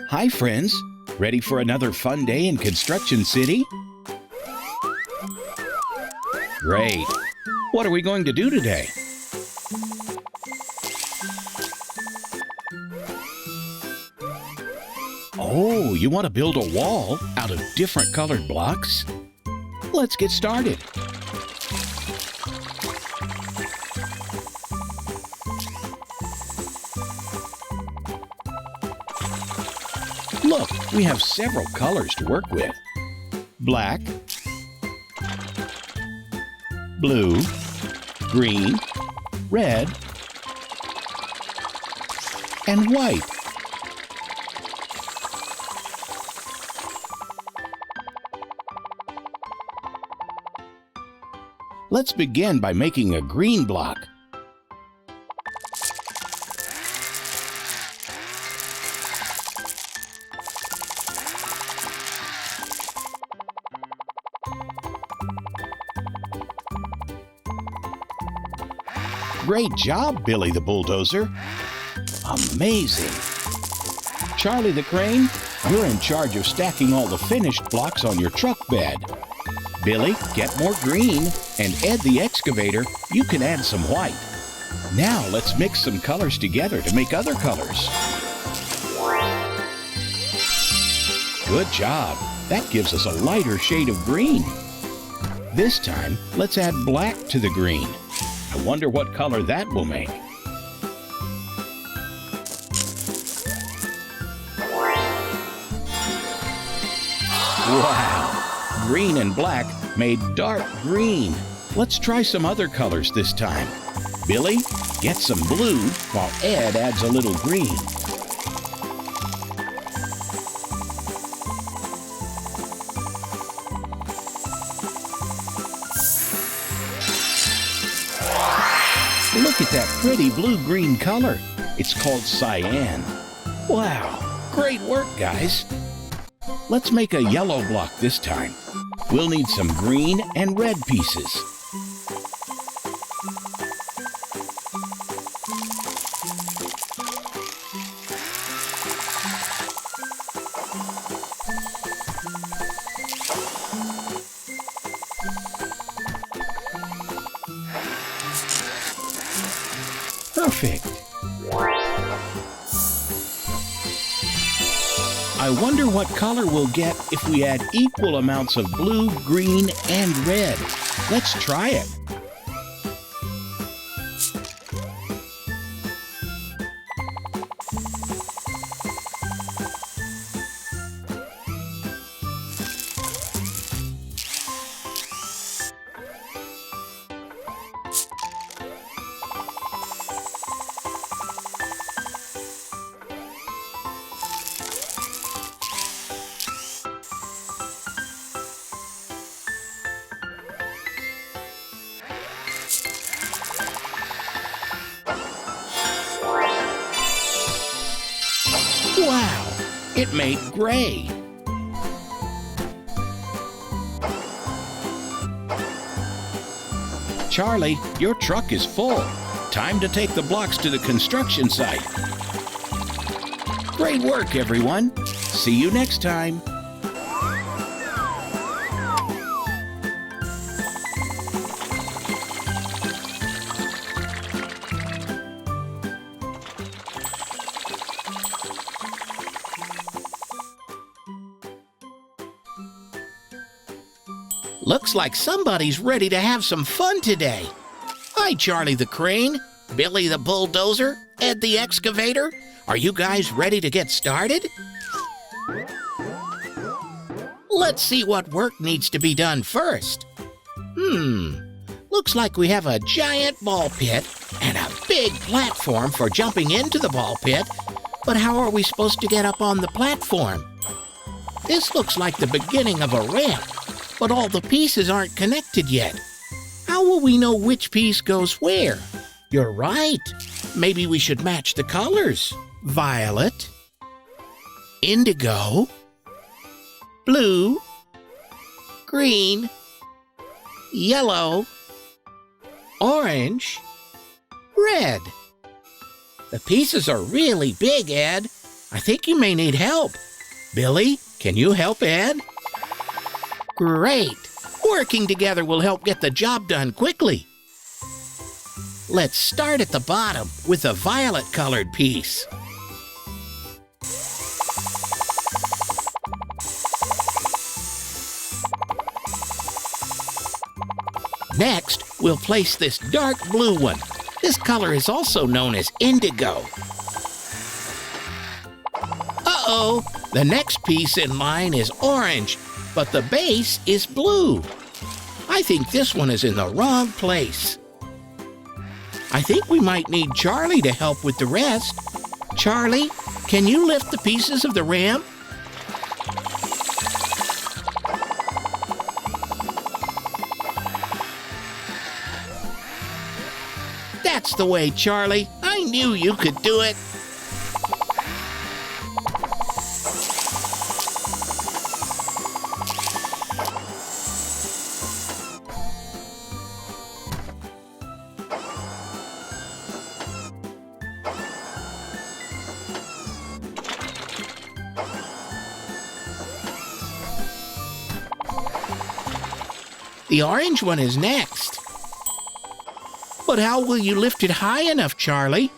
Hi, friends. Ready for another fun day in Construction City? Great. What are we going to do today? Oh, you want to build a wall out of different colored blocks? Let's get started. Look, we have several colors to work with. Black, blue, green, red, and white. Let's begin by making a green block. Great job, Billy the bulldozer. Amazing. Charlie the crane, you're in charge of stacking all the finished blocks on your truck bed. Billy, get more green, and Ed the excavator, you can add some white. Now let's mix some colors together to make other colors. Good job. That gives us a lighter shade of green. This time, let's add black to the green. I wonder what color that will make. Wow! Green and black made dark green. Let's try some other colors this time. Billy, get some blue while Ed adds a little green. Look at that pretty blue-green color. It's called cyan. Wow, great work, guys. Let's make a yellow block this time. We'll need some green and red pieces. Perfect. I wonder what color we'll get if we add equal amounts of blue, green, and red. Let's try it. Wow, it made gray. Charlie, your truck is full. Time to take the blocks to the construction site. Great work, everyone. See you next time. Looks like somebody's ready to have some fun today. Hi, Charlie the crane, Billy the bulldozer, Ed the excavator. Are you guys ready to get started? Let's see what work needs to be done first. Looks like we have a giant ball pit and a big platform for jumping into the ball pit. But how are we supposed to get up on the platform? This looks like the beginning of a ramp, but all the pieces aren't connected yet. How will we know which piece goes where? You're right. Maybe we should match the colors. Violet, indigo, blue, green, yellow, orange, red. The pieces are really big, Ed. I think you may need help. Billy, can you help Ed? Great! Working together will help get the job done quickly. Let's start at the bottom with a violet-colored piece. Next, we'll place this dark blue one. This color is also known as indigo. Uh-oh! The next piece in line is orange, but the base is blue. I think this one is in the wrong place. I think we might need Charlie to help with the rest. Charlie, can you lift the pieces of the ramp? That's the way, Charlie. I knew you could do it. The orange one is next. But how will you lift it high enough, Charlie?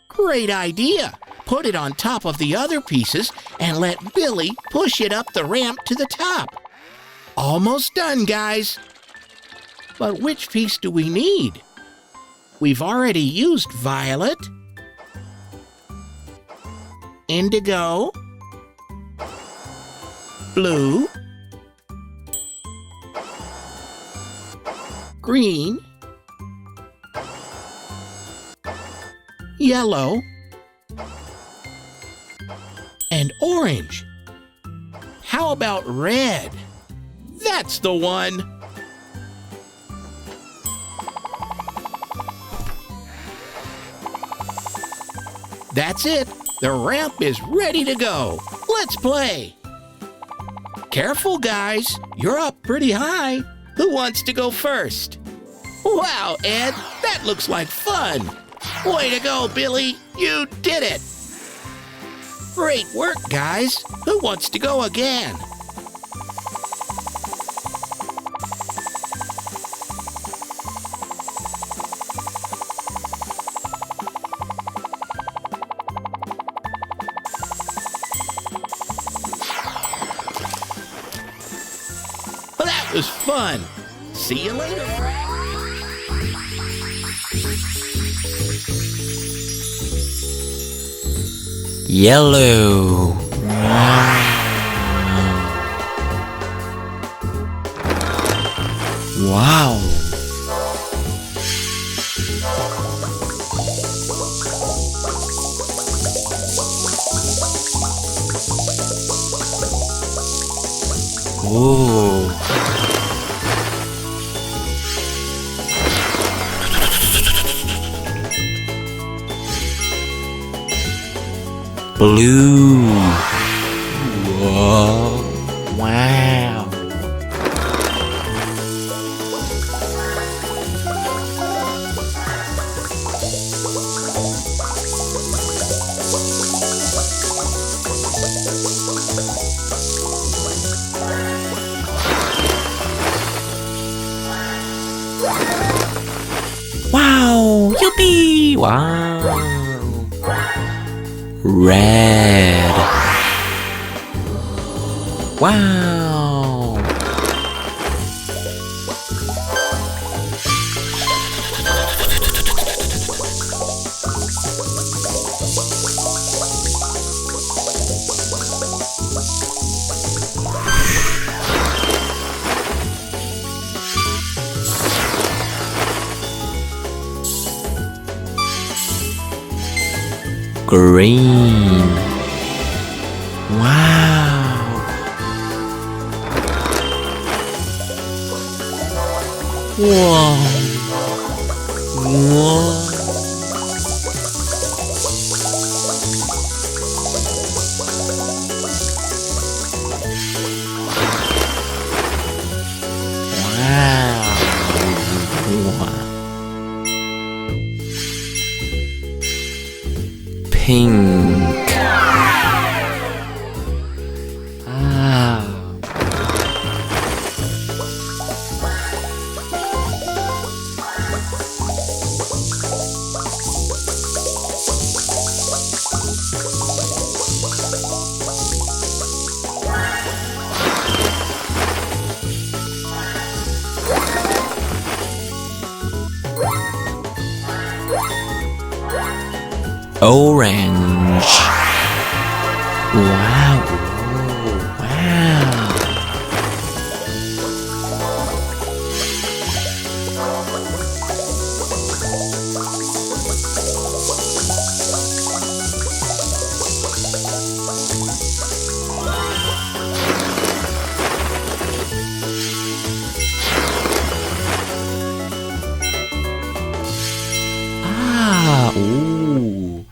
Great idea! Put it on top of the other pieces and let Billy push it up the ramp to the top. Almost done, guys. But which piece do we need? We've already used violet, indigo, blue, green, yellow, and orange. How about red? That's the one! That's it! The ramp is ready to go! Let's play! Careful, guys! You're up pretty high! Who wants to go first? Wow, Ed, that looks like fun! Way to go, Billy! You did it! Great work, guys! Who wants to go again? Well, that was fun! See you later, friends! Yellow. Wow. Ooh. Blue. Whoa. Wow. Wow. Yippee. Wow. Red. Wow. Green. Wow. Whoa. Whoa. Wow. Pink. Orange. Wow. Wow. Ooh.